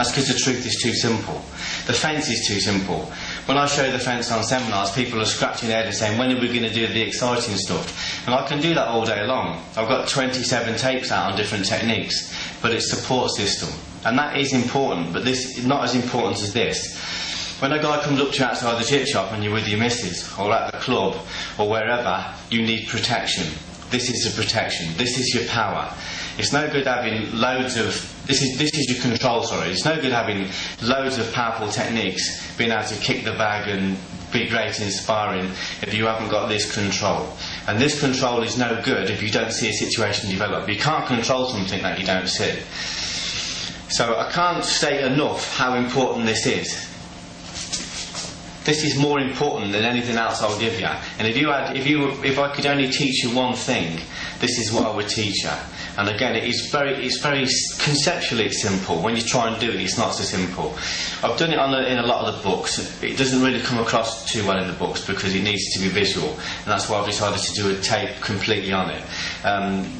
That's because the truth is too simple. The fence is too simple. When I show the fence on seminars, people are scratching their head and saying, when are we going to do the exciting stuff? And I can do that all day long. I've got 27 tapes out on different techniques, but it's support system. And that is important, but this is not as important as this. When a guy comes up to you outside the chip shop and you're with your missus, or at the club, or wherever, you need protection. This is the protection. This is your power. It's no good having loads of... This is your control, sorry. It's no good having loads of powerful techniques, being able to kick the bag and be great in sparring if you haven't got this control. And this control is no good if you don't see a situation develop. You can't control something that you don't see. So I can't state enough how important this is. This is more important than anything else I'll give you. And if I could only teach you one thing, this is what I would teach you. And again, it's very conceptually simple. When you try and do it, it's not so simple. I've done it in a lot of the books. It doesn't really come across too well in the books because it needs to be visual, and that's why I've decided to do a tape completely on it.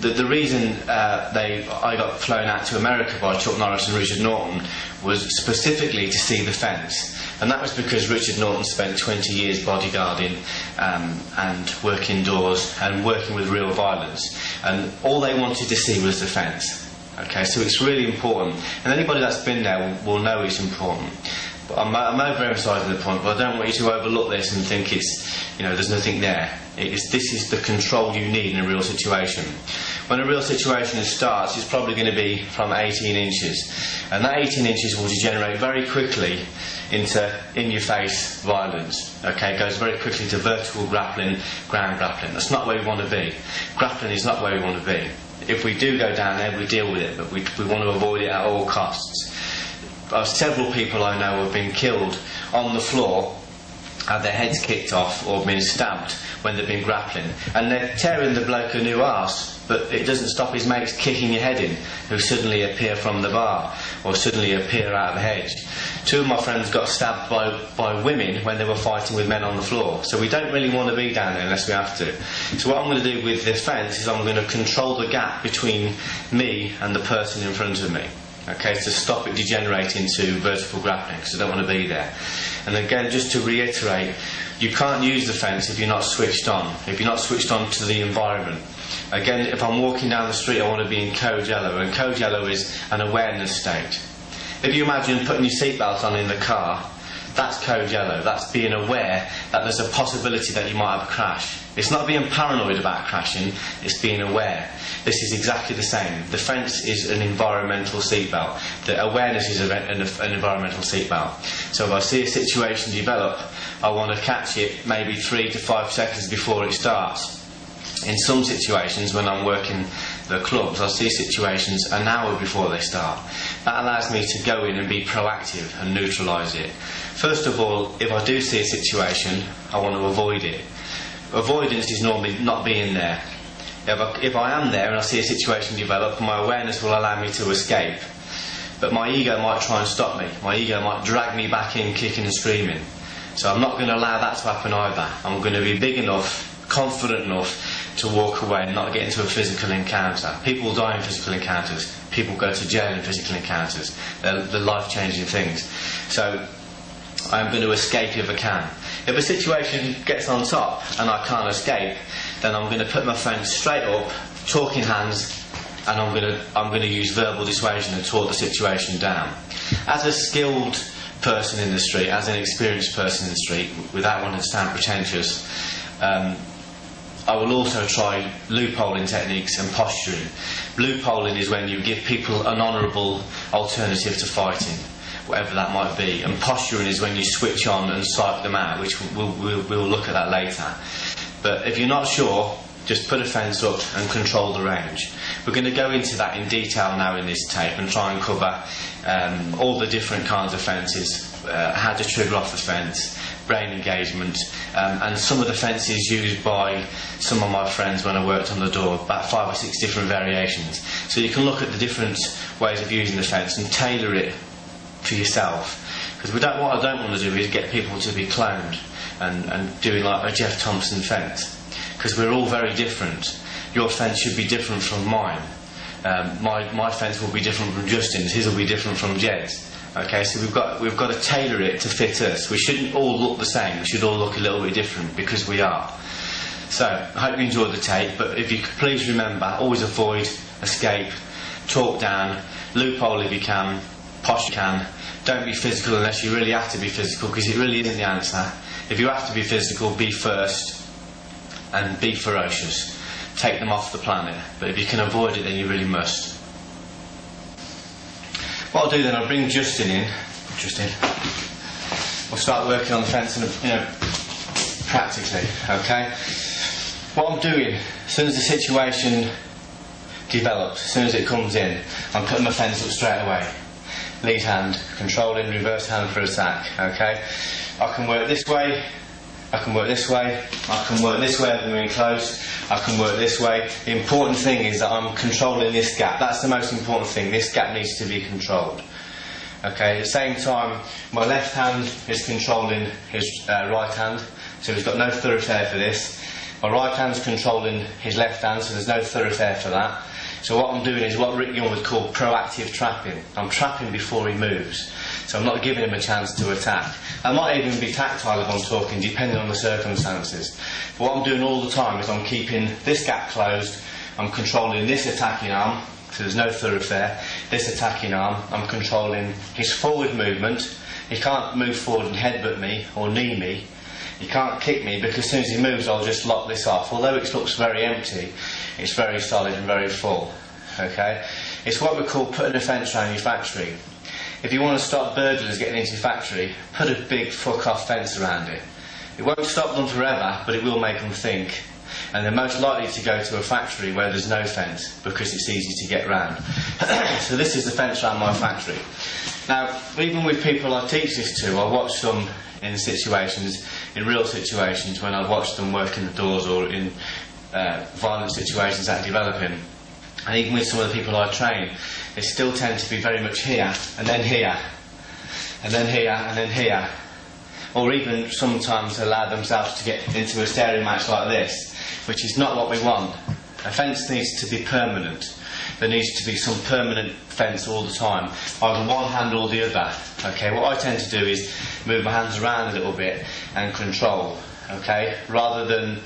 The reason I got flown out to America by Chuck Norris and Richard Norton was specifically to see the fence. And that was because Richard Norton spent 20 years bodyguarding and working indoors and working with real violence. And all they wanted to see was the fence. Okay, so it's really important. And anybody that's been there will know it's important. But I'm overemphasising the point, but I don't want you to overlook this and think there's nothing there. This is the control you need in a real situation. When a real situation starts, it's probably going to be from 18 inches. And that 18 inches will degenerate very quickly into in-your-face violence. Okay, it goes very quickly to vertical grappling, ground grappling. That's not where we want to be. Grappling is not where we want to be. If we do go down there, we deal with it, but we want to avoid it at all costs. Several people I know have been killed on the floor, had their heads kicked off or been stabbed when they've been grappling, and they're tearing the bloke a new arse, but it doesn't stop his mates kicking your head in, who suddenly appear from the bar or suddenly appear out of the hedge. Two of my friends got stabbed by women when they were fighting with men on the floor. So we don't really want to be down there unless we have to. So what I'm going to do with this fence is I'm going to control the gap between me and the person in front of me. Okay, to stop it degenerating to vertical grappling, because I don't want to be there. And again, just to reiterate, you can't use the fence if you're not switched on, if you're not switched on to the environment. Again, if I'm walking down the street, I want to be in code yellow, and code yellow is an awareness state. If you imagine putting your seatbelt on in the car, that's code yellow. That's being aware that there's a possibility that you might have a crash. It's not being paranoid about crashing, it's being aware. This is exactly the same. The fence is an environmental seatbelt. The awareness is an environmental seatbelt. So if I see a situation develop, I want to catch it maybe 3 to 5 seconds before it starts. In some situations, when I'm working the clubs, I see situations an hour before they start. That allows me to go in and be proactive and neutralise it. First of all, if I do see a situation, I want to avoid it. Avoidance is normally not being there. If I am there and I see a situation develop, my awareness will allow me to escape. But my ego might try and stop me. My ego might drag me back in, kicking and screaming. So I'm not going to allow that to happen either. I'm going to be big enough, confident enough to walk away and not get into a physical encounter. People die in physical encounters. People go to jail in physical encounters. They're life-changing things. So I'm going to escape if I can. If a situation gets on top and I can't escape, then I'm going to put my phone straight up, chalk in hands, and I'm going to use verbal dissuasion and talk the situation down. As a skilled person in the street, as an experienced person in the street, without wanting to sound pretentious, I will also try loopholing techniques and posturing. Loopholing is when you give people an honourable alternative to fighting, whatever that might be. And posturing is when you switch on and psych them out, which we'll look at that later. But if you're not sure, just put a fence up and control the range. We're going to go into that in detail now in this tape and try and cover all the different kinds of fences, how to trigger off the fence, brain engagement, and some of the fences used by some of my friends when I worked on the door, about 5 or 6 different variations. So you can look at the different ways of using the fence and tailor it for yourself. Because what I don't want to do is get people to be cloned and doing like a Geoff Thompson fence. Because we're all very different. Your fence should be different from mine. My fence will be different from Justin's, his will be different from Jed's. Okay, so we've got to tailor it to fit us. We shouldn't all look the same. We should all look a little bit different because we are. So I hope you enjoyed the tape. But if you could please remember, always avoid, escape, talk down, loophole if you can, posh you can. Don't be physical unless you really have to be physical, because it really isn't the answer. If you have to be physical, be first and be ferocious. Take them off the planet. But if you can avoid it, then you really must. What I'll do then, I'll bring Justin in. We'll start working on the fence, practically. Okay. What I'm doing, as soon as the situation develops, as soon as it comes in, I'm putting my fence up straight away. Lead hand, controlling, reverse hand for attack. Okay. I can work this way. I can work this way. I can work this way if I'm in close. I can work this way. The important thing is that I'm controlling this gap. That's the most important thing. This gap needs to be controlled. Okay. At the same time, my left hand is controlling his right hand, so he's got no thoroughfare for this. My right hand's controlling his left hand, so there's no thoroughfare for that. So what I'm doing is what Rick Young would call proactive trapping. I'm trapping before he moves. So I'm not giving him a chance to attack. I might even be tactile if I'm talking, depending on the circumstances. But what I'm doing all the time is I'm keeping this gap closed. I'm controlling this attacking arm, so there's no thoroughfare. This attacking arm, I'm controlling his forward movement. He can't move forward and headbutt me or knee me. He can't kick me, because as soon as he moves I'll just lock this off. Although it looks very empty, it's very solid and very full. Okay? It's what we call putting a fence around your factory. If you want to stop burglars getting into your factory, put a big fuck off fence around it. It won't stop them forever, but it will make them think. And they're most likely to go to a factory where there's no fence, because it's easy to get round. So this is the fence around my factory. Now, even with people I teach this to, I watch them in situations, in real situations, when I watch them working the doors or in violent situations that are developing. And even with some of the people I train, they still tend to be very much here, and then here, and then here, and then here. Or even sometimes allow themselves to get into a staring match like this, which is not what we want. A fence needs to be permanent. There needs to be some permanent fence all the time, either one hand or the other. Okay, what I tend to do is move my hands around a little bit and control. Okay, rather than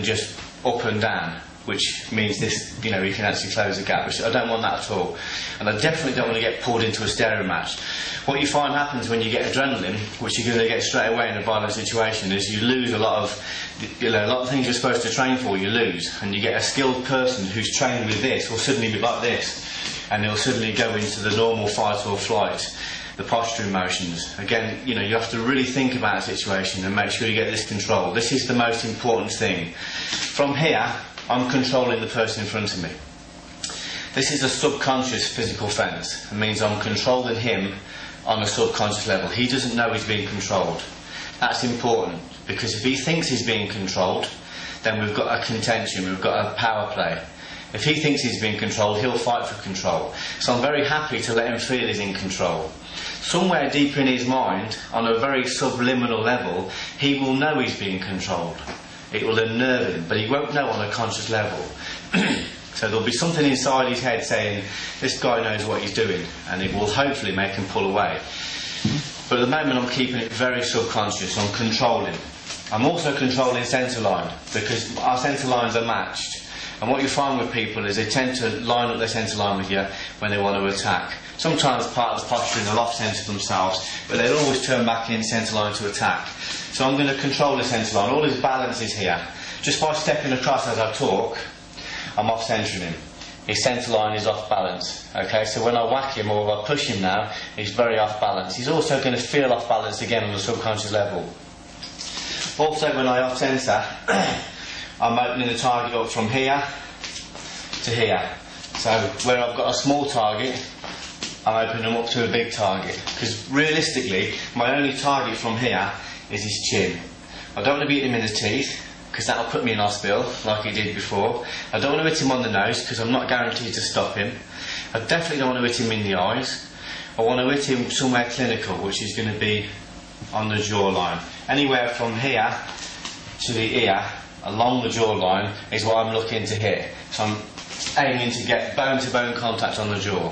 just up and down, which means this, you can actually close the gap. Which I don't want that at all, and I definitely don't want to get pulled into a staring match. What you find happens when you get adrenaline, which you're going to get straight away in a violent situation, is you lose a lot of things you're supposed to train for. You lose, and you get a skilled person who's trained with this will suddenly be like this, and they'll suddenly go into the normal fight or flight, the posturing motions. Again, you have to really think about a situation and make sure you get this control. This is the most important thing. From here, I'm controlling the person in front of me. This is a subconscious physical fence. It means I'm controlling him on a subconscious level. He doesn't know he's being controlled. That's important, because if he thinks he's being controlled, then we've got a contention, we've got a power play. If he thinks he's being controlled, he'll fight for control. So I'm very happy to let him feel he's in control. Somewhere deep in his mind, on a very subliminal level, he will know he's being controlled. It will unnerve him, but he won't know on a conscious level. So there'll be something inside his head saying, this guy knows what he's doing, and it will hopefully make him pull away. But at the moment I'm keeping it very subconscious. I'm controlling. I'm also controlling centerline, because our centerlines are matched. And what you find with people is they tend to line up their centerline with you when they want to attack. Sometimes part of the posturing, they'll off-centre themselves, but they'll always turn back in centerline to attack. So I'm going to control the centerline. All his balance is here. Just by stepping across as I talk, I'm off-centering him. His centerline is off balance. Okay, so when I whack him or I push him now, he's very off balance. He's also going to feel off balance again on the subconscious level. Also, when I off-centre, I'm opening the target up from here to here. So where I've got a small target, I'm opening them up to a big target. Because realistically, my only target from here is his chin. I don't want to beat him in the teeth, because that'll put me in hospital, like he did before. I don't want to hit him on the nose, because I'm not guaranteed to stop him. I definitely don't want to hit him in the eyes. I want to hit him somewhere clinical, which is going to be on the jawline. Anywhere from here to the ear, along the jawline, is what I'm looking to hit. So I'm aiming to get bone-to-bone contact on the jaw.